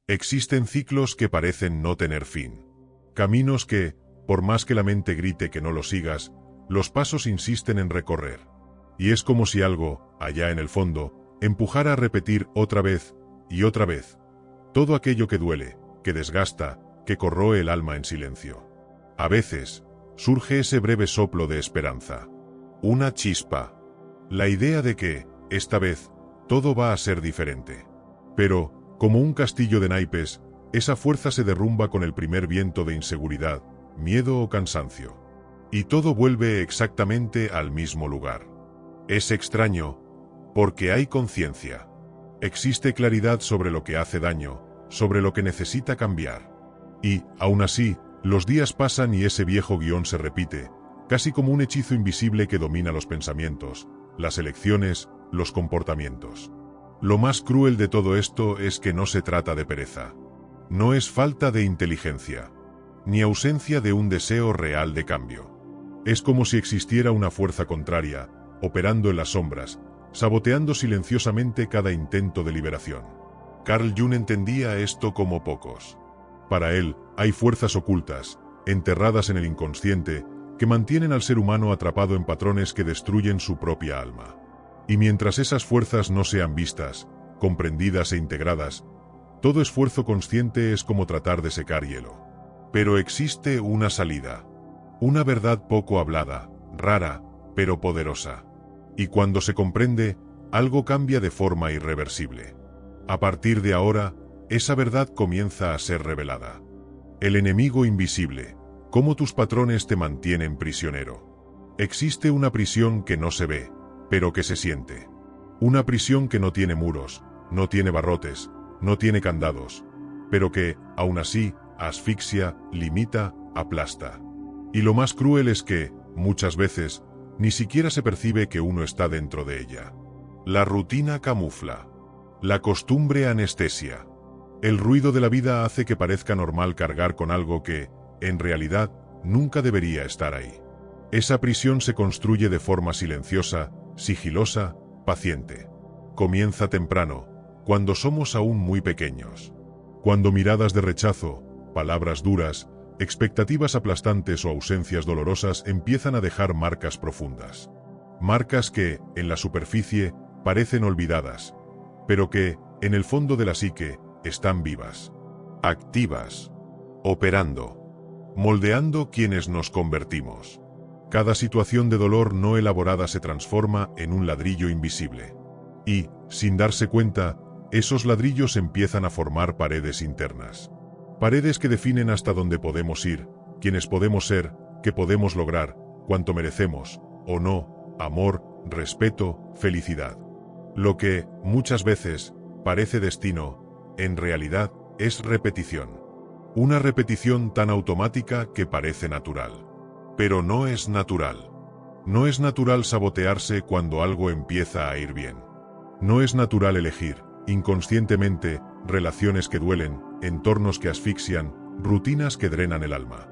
Existen ciclos que parecen no tener fin. Caminos que, por más que la mente grite que no los sigas, los pasos insisten en recorrer. Y es como si algo, allá en el fondo, empujara a repetir otra vez y otra vez todo aquello que duele, que desgasta, que corroe el alma en silencio. A veces, surge ese breve soplo de esperanza. Una chispa. La idea de que, esta vez, todo va a ser diferente. Pero, como un castillo de naipes, esa fuerza se derrumba con el primer viento de inseguridad, miedo o cansancio. Y todo vuelve exactamente al mismo lugar. Es extraño, porque hay conciencia. Existe claridad sobre lo que hace daño, sobre lo que necesita cambiar. Y, aún así, los días pasan y ese viejo guión se repite, casi como un hechizo invisible que domina los pensamientos, las elecciones, los comportamientos. Lo más cruel de todo esto es que no se trata de pereza. No es falta de inteligencia, ni ausencia de un deseo real de cambio. Es como si existiera una fuerza contraria, operando en las sombras, saboteando silenciosamente cada intento de liberación. Carl Jung entendía esto como pocos. Para él, hay fuerzas ocultas, enterradas en el inconsciente, que mantienen al ser humano atrapado en patrones que destruyen su propia alma. Y mientras esas fuerzas no sean vistas, comprendidas e integradas, todo esfuerzo consciente es como tratar de secar hielo. Pero existe una salida. Una verdad poco hablada, rara, pero poderosa. Y cuando se comprende, algo cambia de forma irreversible. A partir de ahora, esa verdad comienza a ser revelada. El enemigo invisible, cómo tus patrones te mantienen prisionero. Existe una prisión que no se ve, pero que se siente. Una prisión que no tiene muros, no tiene barrotes, no tiene candados, pero que, aún así, asfixia, limita, aplasta. Y lo más cruel es que, muchas veces, ni siquiera se percibe que uno está dentro de ella. La rutina camufla. La costumbre anestesia. El ruido de la vida hace que parezca normal cargar con algo que, en realidad, nunca debería estar ahí. Esa prisión se construye de forma silenciosa, sigilosa, paciente. Comienza temprano, cuando somos aún muy pequeños. Cuando miradas de rechazo, palabras duras, expectativas aplastantes o ausencias dolorosas empiezan a dejar marcas profundas. Marcas que, en la superficie, parecen olvidadas, pero que, en el fondo de la psique, están vivas, activas, operando, moldeando quienes nos convertimos. Cada situación de dolor no elaborada se transforma en un ladrillo invisible. Y, sin darse cuenta, esos ladrillos empiezan a formar paredes internas. Paredes que definen hasta dónde podemos ir, quiénes podemos ser, qué podemos lograr, cuánto merecemos, o no, amor, respeto, felicidad. Lo que, muchas veces, parece destino, en realidad, es repetición. Una repetición tan automática que parece natural. Pero no es natural. No es natural sabotearse cuando algo empieza a ir bien. No es natural elegir, inconscientemente, relaciones que duelen, entornos que asfixian, rutinas que drenan el alma.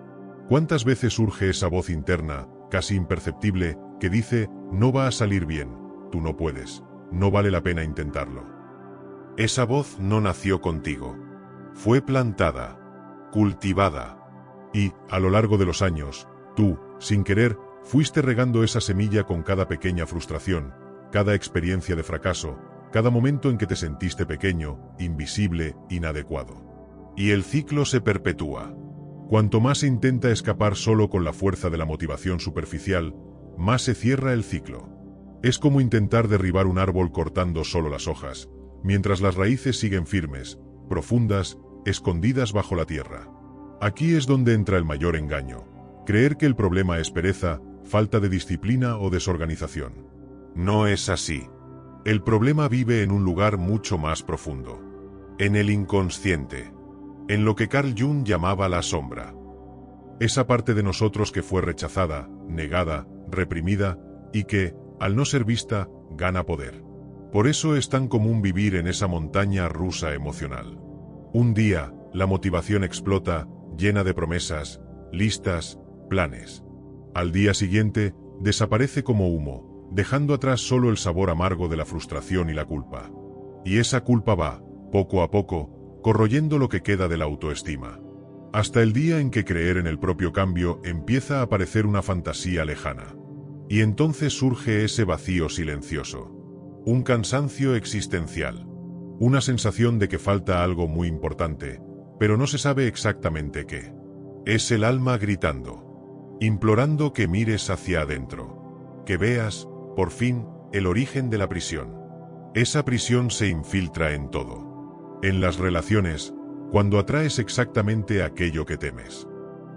¿Cuántas veces surge esa voz interna, casi imperceptible, que dice, no va a salir bien, tú no puedes, no vale la pena intentarlo? Esa voz no nació contigo. Fue plantada, cultivada. Y, a lo largo de los años, tú, sin querer, fuiste regando esa semilla con cada pequeña frustración, cada experiencia de fracaso, cada momento en que te sentiste pequeño, invisible, inadecuado. Y el ciclo se perpetúa. Cuanto más se intenta escapar solo con la fuerza de la motivación superficial, más se cierra el ciclo. Es como intentar derribar un árbol cortando solo las hojas, mientras las raíces siguen firmes, profundas, escondidas bajo la tierra. Aquí es donde entra el mayor engaño. Creer que el problema es pereza, falta de disciplina o desorganización. No es así. El problema vive en un lugar mucho más profundo. En el inconsciente. En lo que Carl Jung llamaba la sombra. Esa parte de nosotros que fue rechazada, negada, reprimida, y que, al no ser vista, gana poder. Por eso es tan común vivir en esa montaña rusa emocional. Un día, la motivación explota, llena de promesas, listas, planes. Al día siguiente, desaparece como humo, dejando atrás solo el sabor amargo de la frustración y la culpa. Y esa culpa va, poco a poco, corroyendo lo que queda de la autoestima. Hasta el día en que creer en el propio cambio empieza a parecer una fantasía lejana. Y entonces surge ese vacío silencioso. Un cansancio existencial. Una sensación de que falta algo muy importante, pero no se sabe exactamente qué. Es el alma gritando, implorando que mires hacia adentro, que veas, por fin, el origen de la prisión. Esa prisión se infiltra en todo. En las relaciones, cuando atraes exactamente aquello que temes.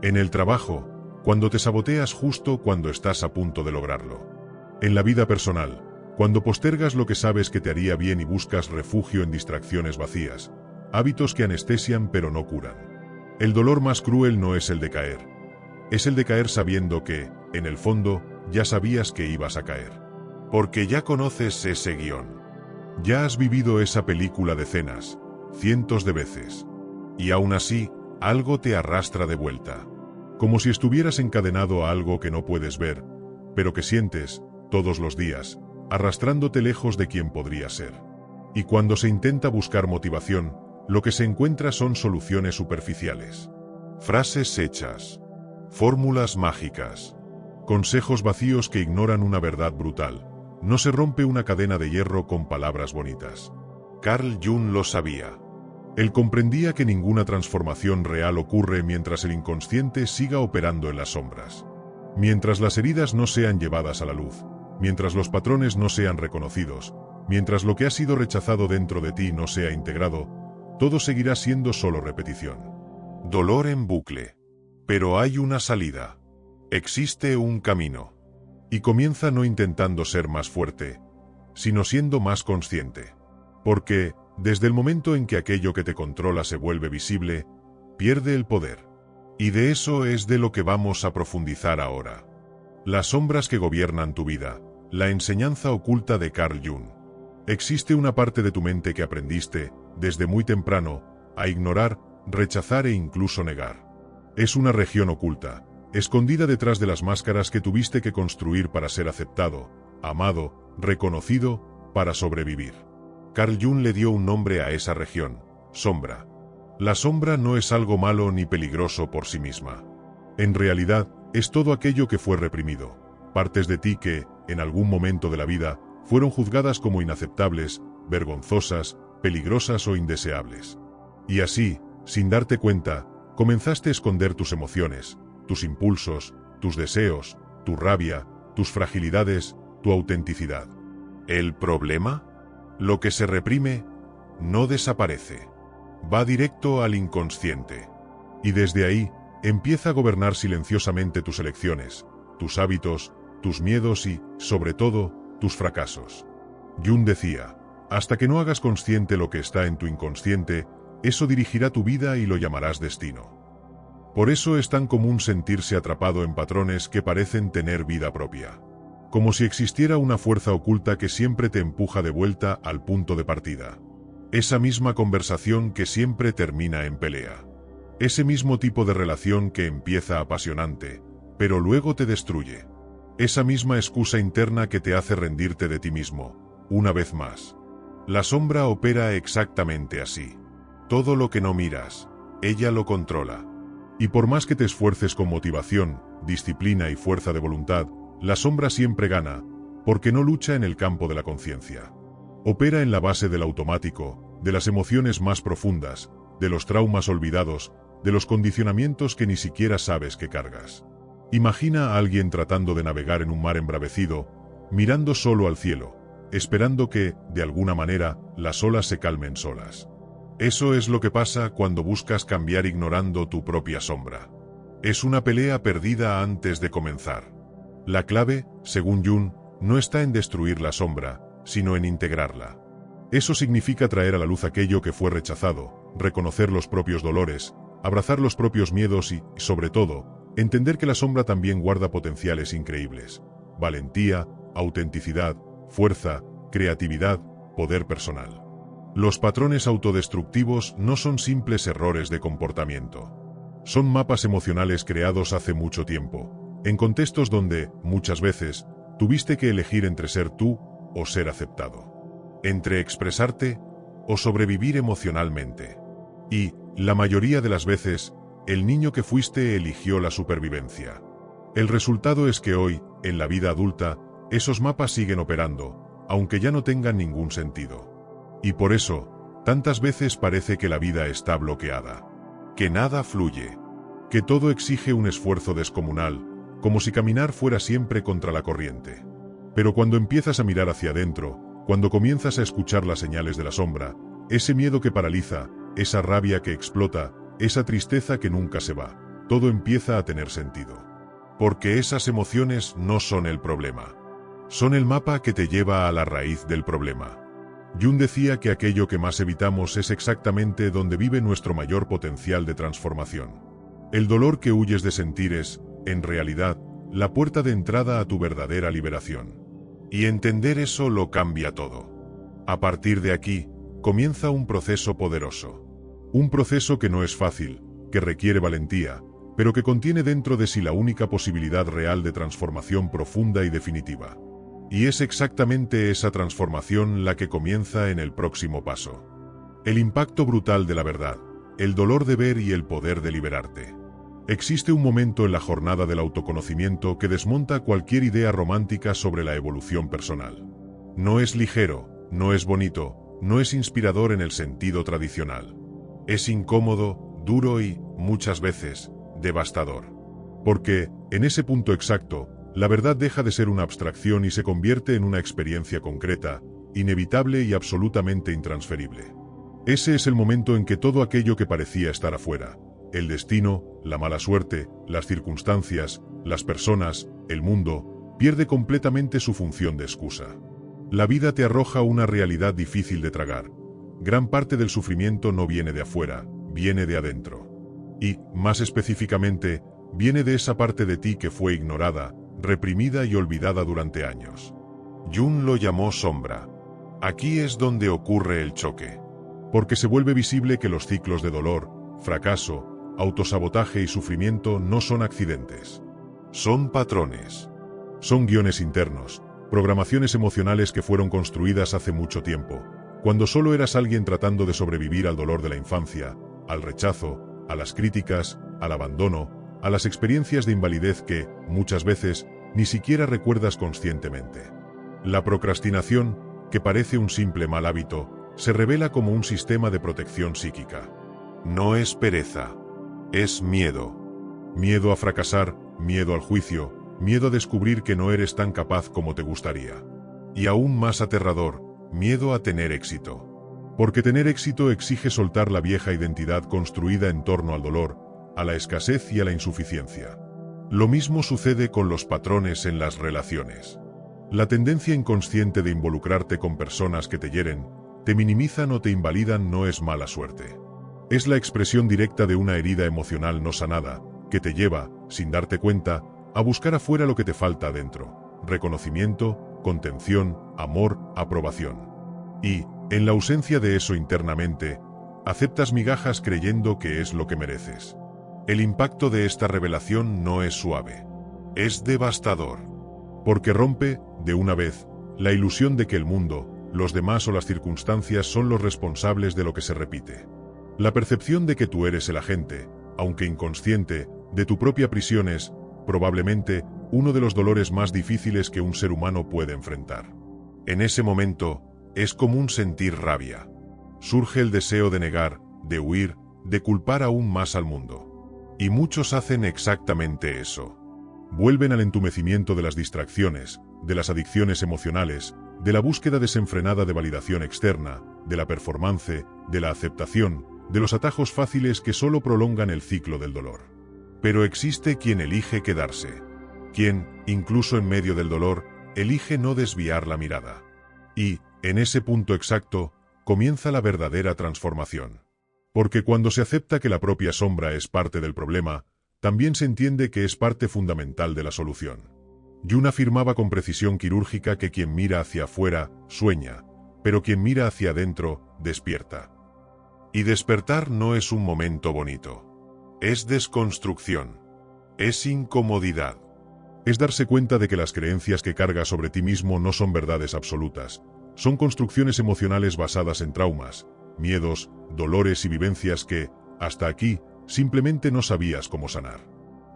En el trabajo, cuando te saboteas justo cuando estás a punto de lograrlo. En la vida personal, cuando postergas lo que sabes que te haría bien y buscas refugio en distracciones vacías, hábitos que anestesian pero no curan. El dolor más cruel no es el de caer. Es el de caer sabiendo que, en el fondo, ya sabías que ibas a caer. Porque ya conoces ese guión. Ya has vivido esa película decenas, cientos de veces. Y aún así, algo te arrastra de vuelta. Como si estuvieras encadenado a algo que no puedes ver, pero que sientes, todos los días, arrastrándote lejos de quien podría ser. Y cuando se intenta buscar motivación, lo que se encuentra son soluciones superficiales. Frases hechas. Fórmulas mágicas. Consejos vacíos que ignoran una verdad brutal. No se rompe una cadena de hierro con palabras bonitas. Carl Jung lo sabía. Él comprendía que ninguna transformación real ocurre mientras el inconsciente siga operando en las sombras. Mientras las heridas no sean llevadas a la luz, mientras los patrones no sean reconocidos, mientras lo que ha sido rechazado dentro de ti no sea integrado, todo seguirá siendo solo repetición. Dolor en bucle. Pero hay una salida. Existe un camino. Y comienza no intentando ser más fuerte, sino siendo más consciente. Porque, desde el momento en que aquello que te controla se vuelve visible, pierde el poder. Y de eso es de lo que vamos a profundizar ahora. Las sombras que gobiernan tu vida, la enseñanza oculta de Carl Jung. Existe una parte de tu mente que aprendiste, desde muy temprano, a ignorar, rechazar e incluso negar. Es una región oculta, escondida detrás de las máscaras que tuviste que construir para ser aceptado, amado, reconocido, para sobrevivir. Carl Jung le dio un nombre a esa región, sombra. La sombra no es algo malo ni peligroso por sí misma. En realidad, es todo aquello que fue reprimido, partes de ti que, en algún momento de la vida, fueron juzgadas como inaceptables, vergonzosas, peligrosas o indeseables. Y así, sin darte cuenta, comenzaste a esconder tus emociones, tus impulsos, tus deseos, tu rabia, tus fragilidades, tu autenticidad. ¿El problema? Lo que se reprime, no desaparece. Va directo al inconsciente. Y desde ahí, empieza a gobernar silenciosamente tus elecciones, tus hábitos, tus miedos y, sobre todo, tus fracasos. Jung decía, hasta que no hagas consciente lo que está en tu inconsciente, eso dirigirá tu vida y lo llamarás destino. Por eso es tan común sentirse atrapado en patrones que parecen tener vida propia. Como si existiera una fuerza oculta que siempre te empuja de vuelta al punto de partida. Esa misma conversación que siempre termina en pelea. Ese mismo tipo de relación que empieza apasionante, pero luego te destruye. Esa misma excusa interna que te hace rendirte de ti mismo, una vez más. La sombra opera exactamente así. Todo lo que no miras, ella lo controla. Y por más que te esfuerces con motivación, disciplina y fuerza de voluntad, la sombra siempre gana, porque no lucha en el campo de la conciencia. Opera en la base del automático, de las emociones más profundas, de los traumas olvidados, de los condicionamientos que ni siquiera sabes que cargas. Imagina a alguien tratando de navegar en un mar embravecido, mirando solo al cielo, esperando que, de alguna manera, las olas se calmen solas. Eso es lo que pasa cuando buscas cambiar ignorando tu propia sombra. Es una pelea perdida antes de comenzar. La clave, según Jung, no está en destruir la sombra, sino en integrarla. Eso significa traer a la luz aquello que fue rechazado, reconocer los propios dolores, abrazar los propios miedos y, sobre todo, entender que la sombra también guarda potenciales increíbles. Valentía, autenticidad, fuerza, creatividad, poder personal. Los patrones autodestructivos no son simples errores de comportamiento. Son mapas emocionales creados hace mucho tiempo, en contextos donde, muchas veces, tuviste que elegir entre ser tú o ser aceptado. Entre expresarte o sobrevivir emocionalmente. Y, la mayoría de las veces, el niño que fuiste eligió la supervivencia. El resultado es que hoy, en la vida adulta, esos mapas siguen operando, aunque ya no tengan ningún sentido. Y por eso, tantas veces parece que la vida está bloqueada, que nada fluye, que todo exige un esfuerzo descomunal, como si caminar fuera siempre contra la corriente. Pero cuando empiezas a mirar hacia adentro, cuando comienzas a escuchar las señales de la sombra, ese miedo que paraliza, esa rabia que explota, esa tristeza que nunca se va, todo empieza a tener sentido. Porque esas emociones no son el problema. Son el mapa que te lleva a la raíz del problema. Jung decía que aquello que más evitamos es exactamente donde vive nuestro mayor potencial de transformación. El dolor que huyes de sentir es, en realidad, la puerta de entrada a tu verdadera liberación. Y entender eso lo cambia todo. A partir de aquí, comienza un proceso poderoso. Un proceso que no es fácil, que requiere valentía, pero que contiene dentro de sí la única posibilidad real de transformación profunda y definitiva. Y es exactamente esa transformación la que comienza en el próximo paso. El impacto brutal de la verdad, el dolor de ver y el poder de liberarte. Existe un momento en la jornada del autoconocimiento que desmonta cualquier idea romántica sobre la evolución personal. No es ligero, no es bonito, no es inspirador en el sentido tradicional. Es incómodo, duro y, muchas veces, devastador. Porque, en ese punto exacto, la verdad deja de ser una abstracción y se convierte en una experiencia concreta, inevitable y absolutamente intransferible. Ese es el momento en que todo aquello que parecía estar afuera, el destino, la mala suerte, las circunstancias, las personas, el mundo, pierde completamente su función de excusa. La vida te arroja una realidad difícil de tragar. Gran parte del sufrimiento no viene de afuera, viene de adentro. Y, más específicamente, viene de esa parte de ti que fue ignorada, reprimida y olvidada durante años. Jung lo llamó sombra. Aquí es donde ocurre el choque. Porque se vuelve visible que los ciclos de dolor, fracaso, autosabotaje y sufrimiento no son accidentes. Son patrones. Son guiones internos, programaciones emocionales que fueron construidas hace mucho tiempo, cuando solo eras alguien tratando de sobrevivir al dolor de la infancia, al rechazo, a las críticas, al abandono, a las experiencias de invalidez que, muchas veces, ni siquiera recuerdas conscientemente. La procrastinación, que parece un simple mal hábito, se revela como un sistema de protección psíquica. No es pereza, es miedo. Miedo a fracasar, miedo al juicio, miedo a descubrir que no eres tan capaz como te gustaría. Y aún más aterrador, miedo a tener éxito. Porque tener éxito exige soltar la vieja identidad construida en torno al dolor, a la escasez y a la insuficiencia. Lo mismo sucede con los patrones en las relaciones. La tendencia inconsciente de involucrarte con personas que te hieren, te minimizan o te invalidan no es mala suerte. Es la expresión directa de una herida emocional no sanada, que te lleva, sin darte cuenta, a buscar afuera lo que te falta adentro: reconocimiento, contención, amor, aprobación. Y, en la ausencia de eso internamente, aceptas migajas creyendo que es lo que mereces. El impacto de esta revelación no es suave. Es devastador. Porque rompe, de una vez, la ilusión de que el mundo, los demás o las circunstancias son los responsables de lo que se repite. La percepción de que tú eres el agente, aunque inconsciente, de tu propia prisión es, probablemente, uno de los dolores más difíciles que un ser humano puede enfrentar. En ese momento, es común sentir rabia. Surge el deseo de negar, de huir, de culpar aún más al mundo. Y muchos hacen exactamente eso. Vuelven al entumecimiento de las distracciones, de las adicciones emocionales, de la búsqueda desenfrenada de validación externa, de la performance, de la aceptación, de los atajos fáciles que solo prolongan el ciclo del dolor. Pero existe quien elige quedarse. Quien, incluso en medio del dolor, elige no desviar la mirada. Y, en ese punto exacto, comienza la verdadera transformación. Porque cuando se acepta que la propia sombra es parte del problema, también se entiende que es parte fundamental de la solución. Jung afirmaba con precisión quirúrgica que quien mira hacia afuera, sueña, pero quien mira hacia adentro, despierta. Y despertar no es un momento bonito. Es desconstrucción. Es incomodidad. Es darse cuenta de que las creencias que cargas sobre ti mismo no son verdades absolutas, son construcciones emocionales basadas en traumas, miedos, dolores y vivencias que, hasta aquí, simplemente no sabías cómo sanar.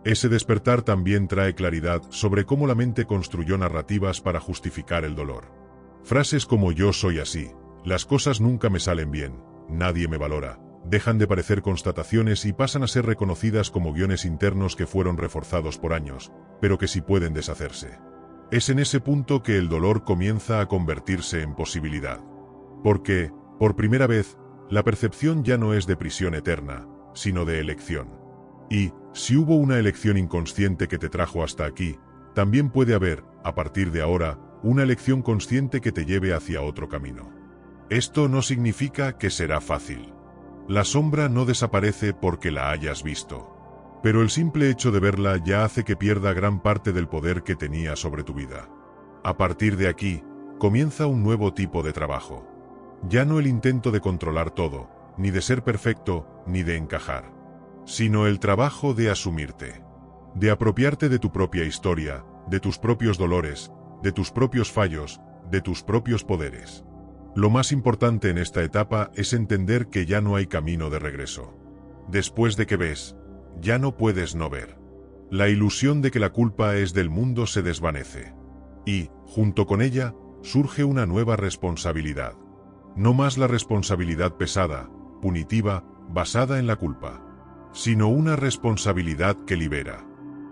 Ese despertar también trae claridad sobre cómo la mente construyó narrativas para justificar el dolor. Frases como yo soy así, las cosas nunca me salen bien, nadie me valora, dejan de parecer constataciones y pasan a ser reconocidas como guiones internos que fueron reforzados por años, pero que sí pueden deshacerse. Es en ese punto que el dolor comienza a convertirse en posibilidad. Porque, por primera vez, la percepción ya no es de prisión eterna, sino de elección. Y, si hubo una elección inconsciente que te trajo hasta aquí, también puede haber, a partir de ahora, una elección consciente que te lleve hacia otro camino. Esto no significa que será fácil. La sombra no desaparece porque la hayas visto. Pero el simple hecho de verla ya hace que pierda gran parte del poder que tenía sobre tu vida. A partir de aquí, comienza un nuevo tipo de trabajo. Ya no el intento de controlar todo, ni de ser perfecto, ni de encajar, sino el trabajo de asumirte, de apropiarte de tu propia historia, de tus propios dolores, de tus propios fallos, de tus propios poderes. Lo más importante en esta etapa es entender que ya no hay camino de regreso. Después de que ves, ya no puedes no ver. La ilusión de que la culpa es del mundo se desvanece. Y, junto con ella, surge una nueva responsabilidad. No más la responsabilidad pesada, punitiva, basada en la culpa, sino una responsabilidad que libera.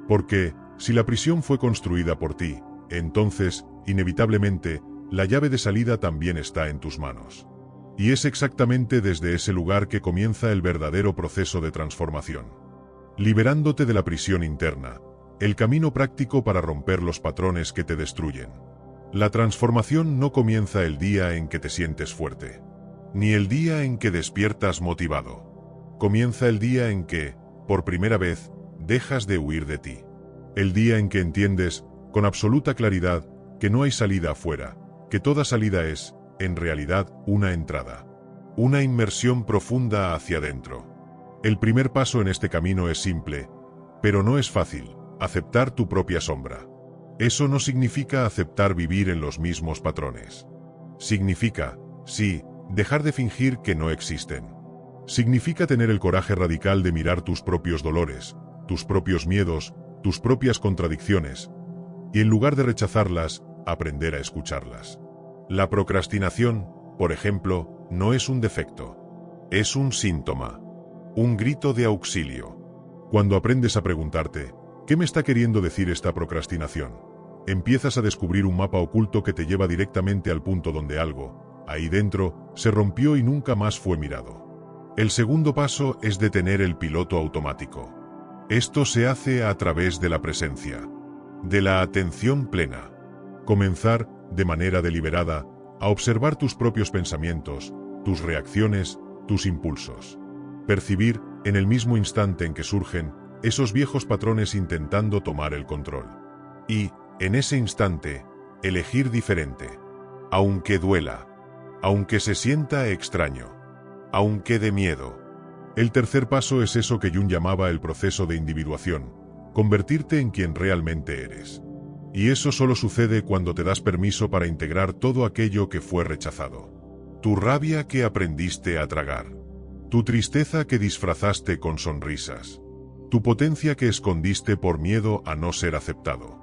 Porque, si la prisión fue construida por ti, entonces, inevitablemente, la llave de salida también está en tus manos. Y es exactamente desde ese lugar que comienza el verdadero proceso de transformación. Liberándote de la prisión interna, el camino práctico para romper los patrones que te destruyen. La transformación no comienza el día en que te sientes fuerte, ni el día en que despiertas motivado. Comienza el día en que, por primera vez, dejas de huir de ti. El día en que entiendes, con absoluta claridad, que no hay salida afuera, que toda salida es, en realidad, una entrada. Una inmersión profunda hacia adentro. El primer paso en este camino es simple, pero no es fácil: aceptar tu propia sombra. Eso no significa aceptar vivir en los mismos patrones. Significa, sí, dejar de fingir que no existen. Significa tener el coraje radical de mirar tus propios dolores, tus propios miedos, tus propias contradicciones, y en lugar de rechazarlas, aprender a escucharlas. La procrastinación, por ejemplo, no es un defecto. Es un síntoma. Un grito de auxilio. Cuando aprendes a preguntarte, ¿qué me está queriendo decir esta procrastinación?, empiezas a descubrir un mapa oculto que te lleva directamente al punto donde algo, ahí dentro, se rompió y nunca más fue mirado. El segundo paso es detener el piloto automático. Esto se hace a través de la presencia, de la atención plena. Comenzar, de manera deliberada, a observar tus propios pensamientos, tus reacciones, tus impulsos. Percibir, en el mismo instante en que surgen, esos viejos patrones intentando tomar el control. Y, en ese instante, elegir diferente. Aunque duela. Aunque se sienta extraño. Aunque dé miedo. El tercer paso es eso que Jung llamaba el proceso de individuación: convertirte en quien realmente eres. Y eso solo sucede cuando te das permiso para integrar todo aquello que fue rechazado. Tu rabia que aprendiste a tragar. Tu tristeza que disfrazaste con sonrisas. Tu potencia que escondiste por miedo a no ser aceptado.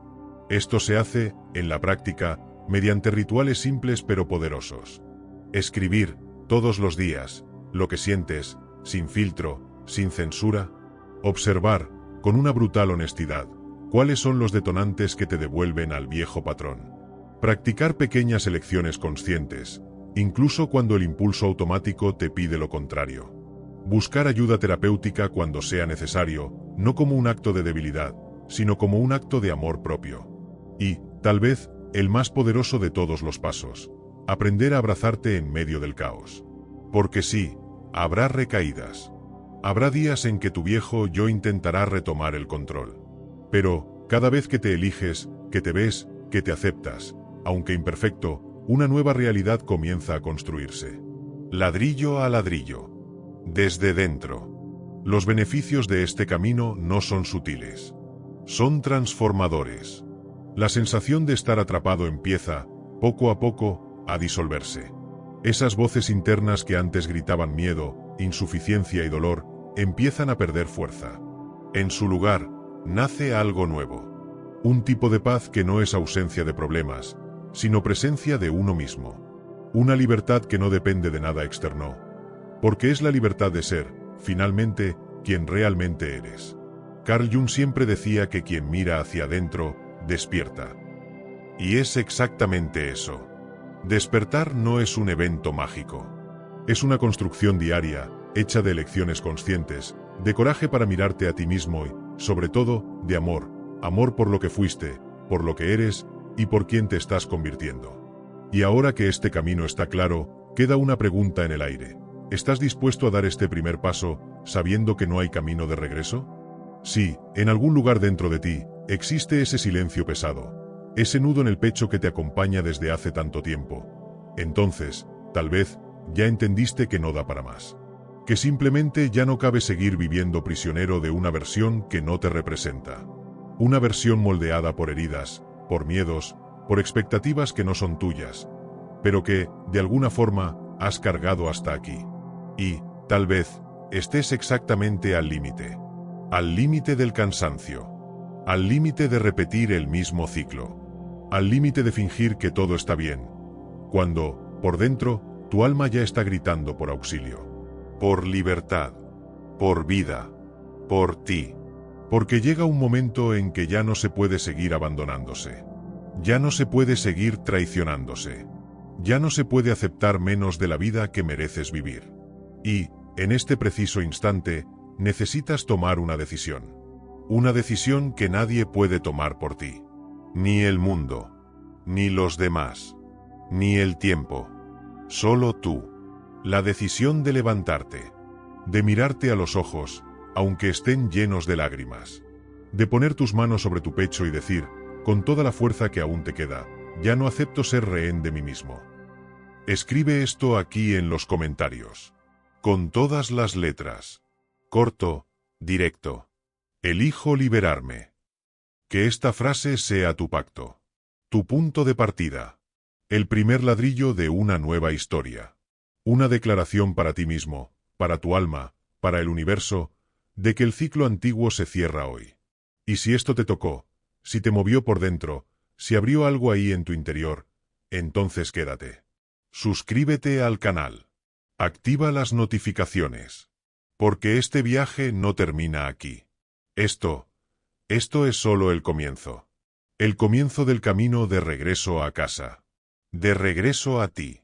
Esto se hace, en la práctica, mediante rituales simples pero poderosos. Escribir, todos los días, lo que sientes, sin filtro, sin censura. Observar, con una brutal honestidad, cuáles son los detonantes que te devuelven al viejo patrón. Practicar pequeñas elecciones conscientes, incluso cuando el impulso automático te pide lo contrario. Buscar ayuda terapéutica cuando sea necesario, no como un acto de debilidad, sino como un acto de amor propio. Y, tal vez, el más poderoso de todos los pasos: aprender a abrazarte en medio del caos. Porque sí, habrá recaídas. Habrá días en que tu viejo yo intentará retomar el control. Pero, cada vez que te eliges, que te ves, que te aceptas, aunque imperfecto, una nueva realidad comienza a construirse. Ladrillo a ladrillo. Desde dentro. Los beneficios de este camino no son sutiles. Son transformadores. La sensación de estar atrapado empieza, poco a poco, a disolverse. Esas voces internas que antes gritaban miedo, insuficiencia y dolor, empiezan a perder fuerza. En su lugar, nace algo nuevo. Un tipo de paz que no es ausencia de problemas, sino presencia de uno mismo. Una libertad que no depende de nada externo, porque es la libertad de ser, finalmente, quien realmente eres. Carl Jung siempre decía que quien mira hacia adentro, despierta. Y es exactamente eso. Despertar no es un evento mágico. Es una construcción diaria, hecha de elecciones conscientes, de coraje para mirarte a ti mismo y, sobre todo, de amor. Amor por lo que fuiste, por lo que eres y por quien te estás convirtiendo. Y ahora que este camino está claro, queda una pregunta en el aire. ¿Estás dispuesto a dar este primer paso, sabiendo que no hay camino de regreso? Sí, en algún lugar dentro de ti, existe ese silencio pesado. Ese nudo en el pecho que te acompaña desde hace tanto tiempo. Entonces, tal vez, ya entendiste que no da para más. Que simplemente ya no cabe seguir viviendo prisionero de una versión que no te representa. Una versión moldeada por heridas, por miedos, por expectativas que no son tuyas, pero que, de alguna forma, has cargado hasta aquí. Y, tal vez, estés exactamente al límite. Al límite del cansancio. Al límite de repetir el mismo ciclo. Al límite de fingir que todo está bien, cuando, por dentro, tu alma ya está gritando por auxilio. Por libertad. Por vida. Por ti. Porque llega un momento en que ya no se puede seguir abandonándose. Ya no se puede seguir traicionándose. Ya no se puede aceptar menos de la vida que mereces vivir. Y, en este preciso instante, necesitas tomar una decisión. Una decisión que nadie puede tomar por ti. Ni el mundo, ni los demás, ni el tiempo. Solo tú. La decisión de levantarte. De mirarte a los ojos, aunque estén llenos de lágrimas. De poner tus manos sobre tu pecho y decir, con toda la fuerza que aún te queda, ya no acepto ser rehén de mí mismo. Escribe esto aquí en los comentarios. Con todas las letras. Corto, directo. Elijo liberarme. Que esta frase sea tu pacto. Tu punto de partida. El primer ladrillo de una nueva historia. Una declaración para ti mismo, para tu alma, para el universo, de que el ciclo antiguo se cierra hoy. Y si esto te tocó, si te movió por dentro, si abrió algo ahí en tu interior, entonces quédate. Suscríbete al canal. Activa las notificaciones. Porque este viaje no termina aquí. Esto es solo el comienzo. El comienzo del camino de regreso a casa. De regreso a ti.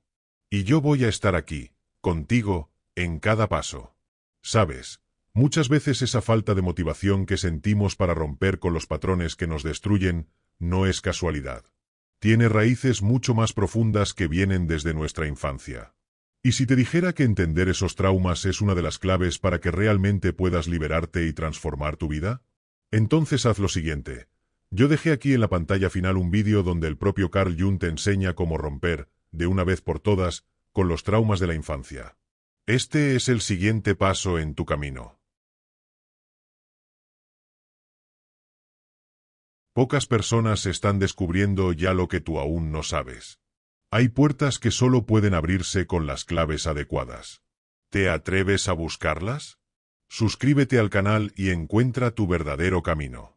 Y yo voy a estar aquí, contigo, en cada paso. ¿Sabes? Muchas veces esa falta de motivación que sentimos para romper con los patrones que nos destruyen, no es casualidad. Tiene raíces mucho más profundas que vienen desde nuestra infancia. ¿Y si te dijera que entender esos traumas es una de las claves para que realmente puedas liberarte y transformar tu vida? Entonces haz lo siguiente. Yo dejé aquí en la pantalla final un vídeo donde el propio Carl Jung te enseña cómo romper, de una vez por todas, con los traumas de la infancia. Este es el siguiente paso en tu camino. Pocas personas están descubriendo ya lo que tú aún no sabes. Hay puertas que solo pueden abrirse con las claves adecuadas. ¿Te atreves a buscarlas? Suscríbete al canal y encuentra tu verdadero camino.